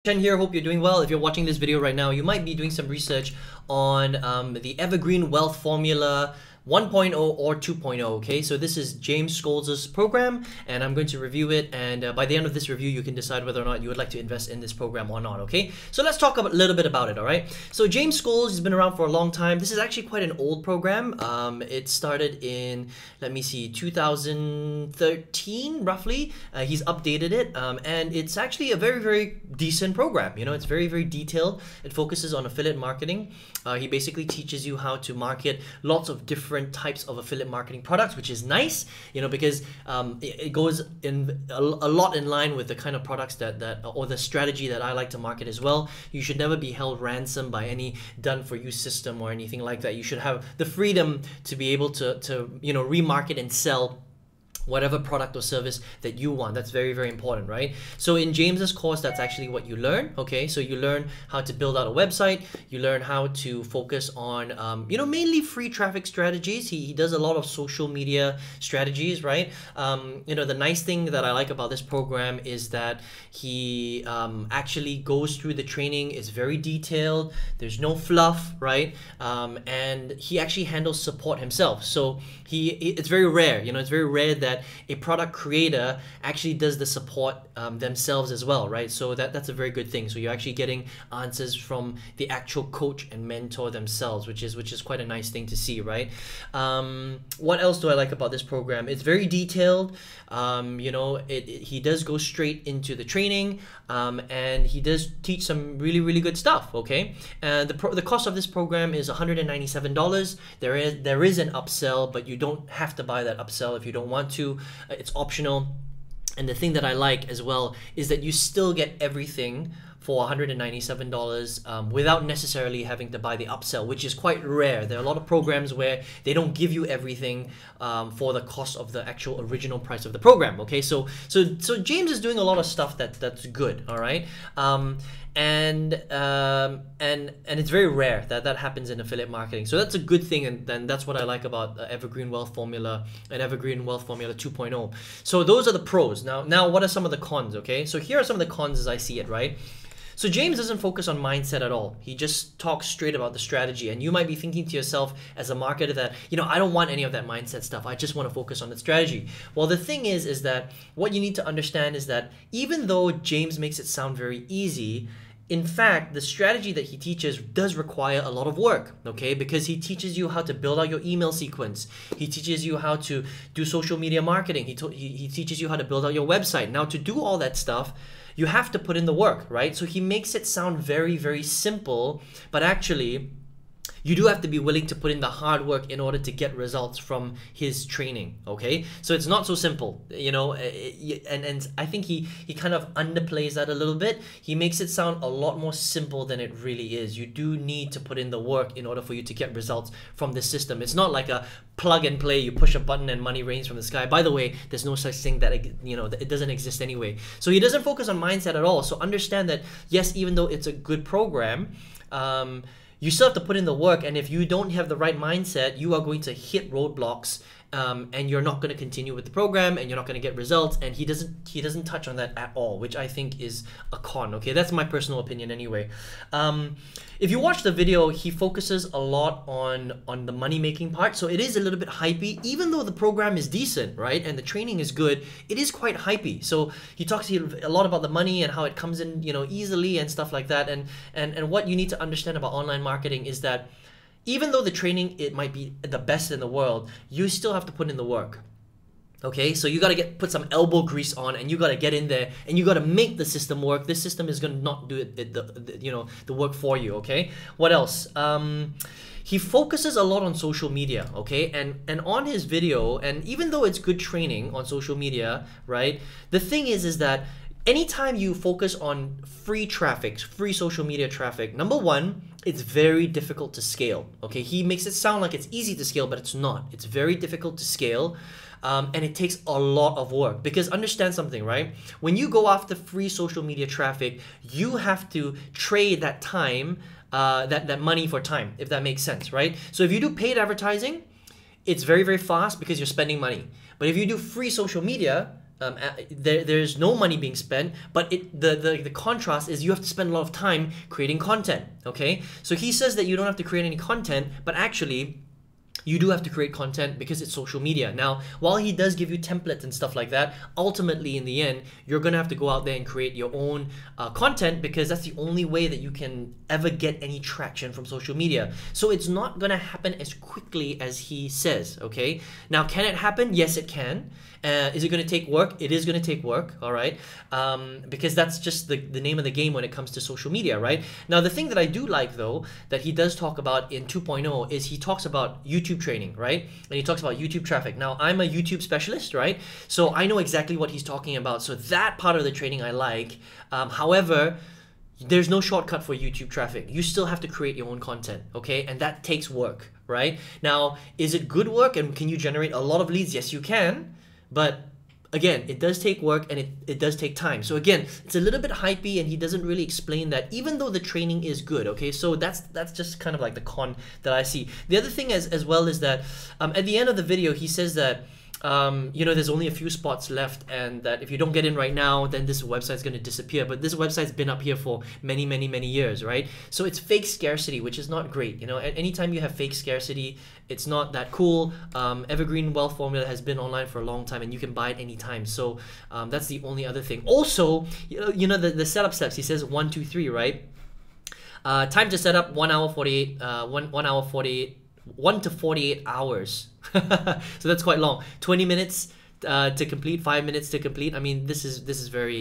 Chen here, hope you're doing well. If you're watching this video right now, you might be doing some research on the Evergreen Wealth Formula 1.0 or 2.0, okay? So this is James Scholes' program, and I'm going to review it, and by the end of this review, you can decide whether or not you would like to invest in this program or not, okay? So let's talk a little bit about it, all right? So James Scholes has been around for a long time. This is actually quite an old program. It started in, let me see, 2013, roughly. He's updated it, and it's actually a very, very decent program. You know, it's very, very detailed. It focuses on affiliate marketing. He basically teaches you how to market lots of different types of affiliate marketing products, which is nice, you know, because it goes in a lot in line with the kind of products that or the strategy that I like to market as well. You should never be held ransom by any done-for-you system or anything like that. You should have the freedom to be able to you know, remarket and sell whatever product or service that you want. That's very, very important, right? So in James's course, that's actually what you learn, okay? So you learn how to build out a website, you learn how to focus on, you know, mainly free traffic strategies. He does a lot of social media strategies, right? You know, the nice thing that I like about this program is that he actually goes through the training. It's very detailed, there's no fluff, right? And he actually handles support himself. So it's very rare, you know, it's very rare that a product creator actually does the support themselves as well, right? So that's a very good thing. So you're actually getting answers from the actual coach and mentor themselves, which is quite a nice thing to see, right? What else do I like about this program? It's very detailed. You know, he does go straight into the training, and he does teach some really, really good stuff, okay? And the cost of this program is $197. There is an upsell, but you don't have to buy that upsell if you don't want to. It's optional. And the thing that I like as well is that you still get everything for $197 without necessarily having to buy the upsell, which is quite rare. There are a lot of programs where they don't give you everything for the cost of the actual original price of the program. Okay, so James is doing a lot of stuff that's good. All right. And it's very rare that happens in affiliate marketing. So that's a good thing, and that's what I like about Evergreen Wealth Formula and Evergreen Wealth Formula 2.0. So those are the pros. Now what are some of the cons, okay? So here are some of the cons as I see it, right? So James doesn't focus on mindset at all. He just talks straight about the strategy. And you might be thinking to yourself as a marketer that, you know, I don't want any of that mindset stuff. I just want to focus on the strategy. Well, the thing is that what you need to understand is that even though James makes it sound very easy, in fact, the strategy that he teaches does require a lot of work, okay? Because he teaches you how to build out your email sequence. He teaches you how to do social media marketing. He teaches you how to build out your website. Now, to do all that stuff, you have to put in the work, right? So he makes it sound very, very simple, but actually, you do have to be willing to put in the hard work in order to get results from his training, okay? So it's not so simple, you know, and I think he kind of underplays that a little bit. He makes it sound a lot more simple than it really is. You do need to put in the work in order for you to get results from this system. It's not like a plug and play, you push a button and money rains from the sky. By the way, there's no such thing that, you know, it doesn't exist anyway. So he doesn't focus on mindset at all. So understand that, yes, even though it's a good program, you still have to put in the work, and if you don't have the right mindset, you are going to hit roadblocks, and you're not going to continue with the program, and you're not going to get results. And he doesn't touch on that at all, which I think is a con. Okay, that's my personal opinion anyway. If you watch the video, he focuses a lot on the money making part, so it is a little bit hypey. Even though the program is decent, right, and the training is good, it is quite hypey. So he talks a lot about the money and how it comes in, you know, easily and stuff like that. And what you need to understand about online marketing is that even though the training, it might be the best in the world, you still have to put in the work. Okay, so you gotta put some elbow grease on, and you gotta get in there, and you gotta make the system work. This system is gonna not do the work for you. Okay, what else? He focuses a lot on social media, okay, and on his video, and even though it's good training on social media, right? The thing is that anytime you focus on free traffic, free social media traffic, number one, it's very difficult to scale, okay? He makes it sound like it's easy to scale, but it's not. It's very difficult to scale, and it takes a lot of work. Because understand something, right? When you go after free social media traffic, you have to trade that time, that money for time, if that makes sense, right? So if you do paid advertising, it's very, very fast because you're spending money. But if you do free social media, there's no money being spent, but the contrast is you have to spend a lot of time creating content, okay? So he says that you don't have to create any content, but actually you do have to create content because it's social media. Now, while he does give you templates and stuff like that, ultimately in the end, you're gonna have to go out there and create your own content, because that's the only way that you can ever get any traction from social media. So it's not gonna happen as quickly as he says, okay? Now, can it happen? Yes, it can. Is it going to take work? It is going to take work, all right? Because that's just the name of the game when it comes to social media, right? Now, the thing that I do like, though, that he does talk about in 2.0 is he talks about YouTube training, right? And he talks about YouTube traffic. Now, I'm a YouTube specialist, right? So I know exactly what he's talking about. So that part of the training I like. However, there's no shortcut for YouTube traffic. You still have to create your own content, okay? And that takes work, right? Now, is it good work and can you generate a lot of leads? Yes, you can. But again, it does take work and it does take time. So again, it's a little bit hypey and he doesn't really explain that, even though the training is good, okay? So that's just kind of like the con that I see. The other thing as well is that at the end of the video, he says that you know, there's only a few spots left, and that if you don't get in right now, then this website's going to disappear. But this website's been up here for many, many, many years, right? So it's fake scarcity, which is not great. You know, at any time you have fake scarcity, it's not that cool. Evergreen Wealth Formula has been online for a long time, and you can buy it anytime. So that's the only other thing. Also, you know the setup steps. He says 1, 2, 3, right? Time to set up 1 hour 48. 1 hour 48. 1 to 48 hours. So that's quite long. 20 minutes to complete, 5 minutes to complete. I mean, this is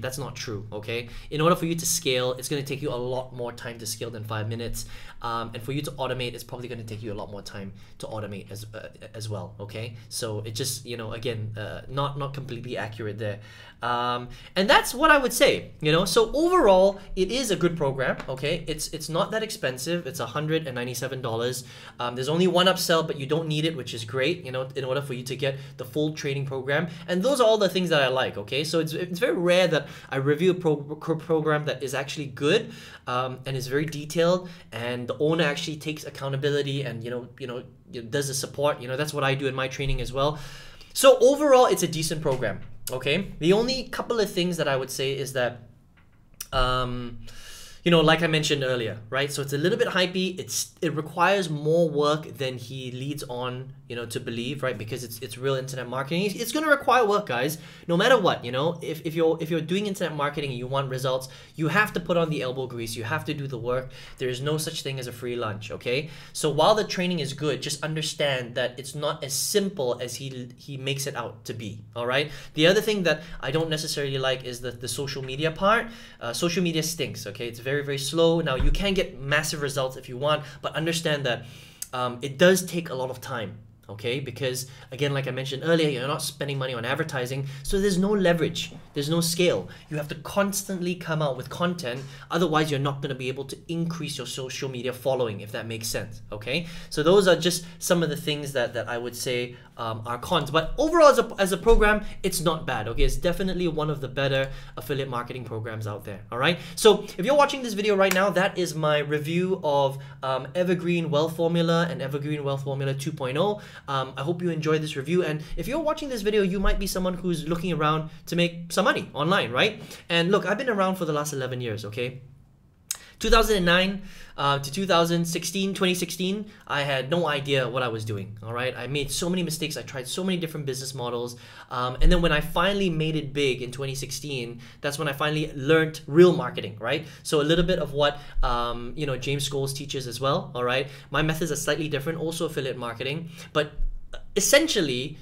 that's not true, okay? In order for you to scale, it's going to take you a lot more time to scale than 5 minutes. And for you to automate, it's probably going to take you a lot more time to automate as well, okay? So it just, you know, again, not completely accurate there. And that's what I would say, you know. So overall, it is a good program, okay? It's not that expensive. It's $197. There's only one upsell, but you don't need it, which is great, you know, in order for you to get the full training program. And those are all the things that I like, okay? So it's very rare that I review a program that is actually good and is very detailed, and the owner actually takes accountability and does the support. You know, that's what I do in my training as well. So overall, it's a decent program. Okay, the only couple of things that I would say is that, you know, like I mentioned earlier, right? So it's a little bit hypey. It requires more work than he leads on, you know, to believe, right? Because it's real internet marketing. It's going to require work, guys. No matter what, you know, if you're doing internet marketing and you want results, you have to put on the elbow grease. You have to do the work. There is no such thing as a free lunch, okay? So while the training is good, just understand that it's not as simple as he makes it out to be, all right? The other thing that I don't necessarily like is the social media part. Social media stinks, okay? It's very, very slow. Now, you can get massive results if you want, but understand that it does take a lot of time, okay? Because again, like I mentioned earlier, you're not spending money on advertising, so there's no leverage, there's no scale. You have to constantly come out with content, otherwise you're not going to be able to increase your social media following, if that makes sense, okay? So those are just some of the things that I would say are cons. But overall, as a program, it's not bad, okay? It's definitely one of the better affiliate marketing programs out there, all right? So if you're watching this video right now, that is my review of Evergreen Wealth Formula and Evergreen Wealth Formula 2.0. I hope you enjoyed this review, and if you're watching this video, you might be someone who's looking around to make some money online, right? And look, I've been around for the last 11 years, okay? 2009 to 2016, I had no idea what I was doing, all right? I made so many mistakes. I tried so many different business models. And then when I finally made it big in 2016, that's when I finally learned real marketing, right? So a little bit of what, you know, James Scholes teaches as well, all right? My methods are slightly different, also affiliate marketing. But essentially,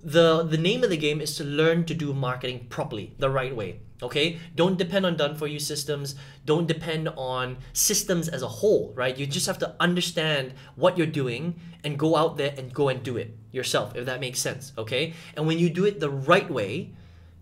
the name of the game is to learn to do marketing properly, the right way. Okay, don't depend on done-for-you systems. Don't depend on systems as a whole, right? You just have to understand what you're doing and go out there and go and do it yourself, if that makes sense, okay? And when you do it the right way,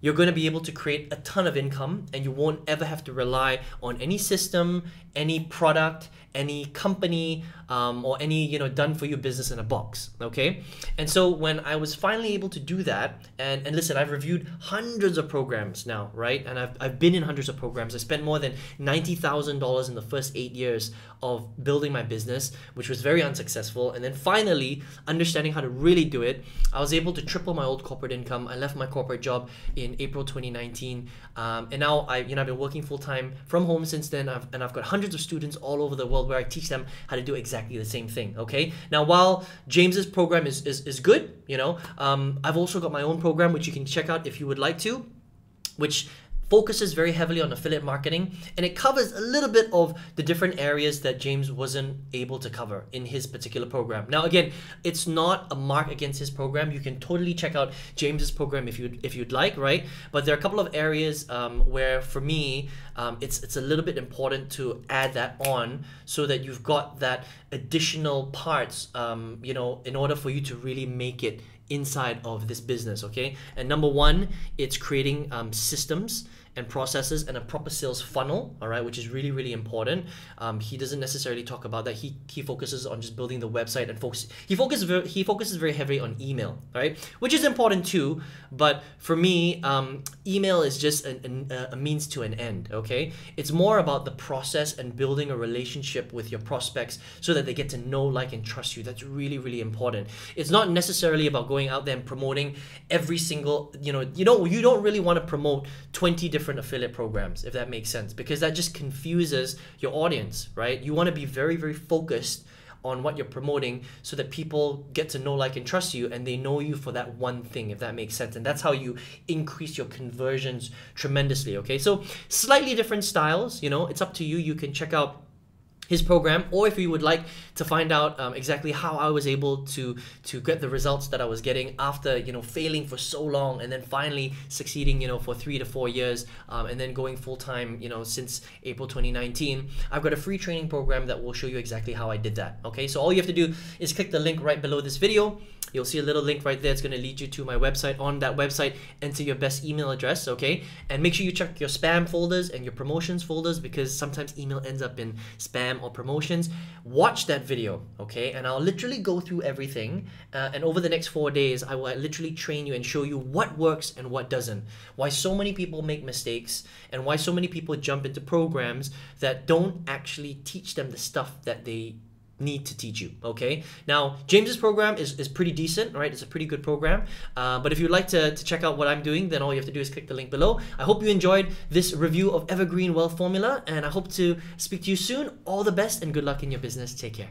you're going to be able to create a ton of income, and you won't ever have to rely on any system, any product, any company, or any, you know, done-for-you business in a box, okay? And so when I was finally able to do that, and listen, I've reviewed hundreds of programs now, right? And I've been in hundreds of programs. I spent more than $90,000 in the first 8 years of building my business, which was very unsuccessful. And then finally, understanding how to really do it, I was able to triple my old corporate income. I left my corporate job in in April 2019, and now I've been working full time from home since then. I've got hundreds of students all over the world where I teach them how to do exactly the same thing. Okay. Now, while James's program is good, I've also got my own program which you can check out if you would like to, which focuses very heavily on affiliate marketing, and it covers a little bit of the different areas that James wasn't able to cover in his particular program. Now, again, it's not a mark against his program. You can totally check out James's program if you'd like, right? But there are a couple of areas where, for me, it's a little bit important to add that on so that you've got that additional parts, in order for you to really make it inside of this business. Okay, and number one, it's creating systems and processes and a proper sales funnel, all right, which is really, really important. He doesn't necessarily talk about that. He focuses on just building the website and he focuses very heavily on email, right, which is important too. But for me, email is just a means to an end. Okay, it's more about the process and building a relationship with your prospects so that they get to know, like, and trust you. That's really, really important. It's not necessarily about going out there and promoting every single, you don't really want to promote 20 different affiliate programs, if that makes sense, because that just confuses your audience, right? You want to be very, very focused on what you're promoting so that people get to know, like, and trust you, and they know you for that one thing, if that makes sense. And that's how you increase your conversions tremendously. Okay, so slightly different styles, it's up to you. You can check out his program, or if you would like to find out exactly how I was able to get the results that I was getting after failing for so long and then finally succeeding for 3 to 4 years, and then going full-time since April 2019, I've got a free training program that will show you exactly how I did that. Okay, so all you have to do is click the link right below this video. You'll see a little link right there. It's going to lead you to my website. On that website, enter your best email address, okay? And make sure you check your spam folders and your promotions folders, because sometimes email ends up in spam or promotions. Watch that video, okay? And I'll literally go through everything. And over the next 4 days, I will literally train you and show you what works and what doesn't. Why so many people make mistakes, and why so many people jump into programs that don't actually teach them the stuff that they need to teach you. Okay, now James's program is pretty decent, right? It's a pretty good program, but if you'd like to check out what I'm doing, then all you have to do is click the link below. I hope you enjoyed this review of Evergreen Wealth Formula, and I hope to speak to you soon. All the best and good luck in your business. Take care.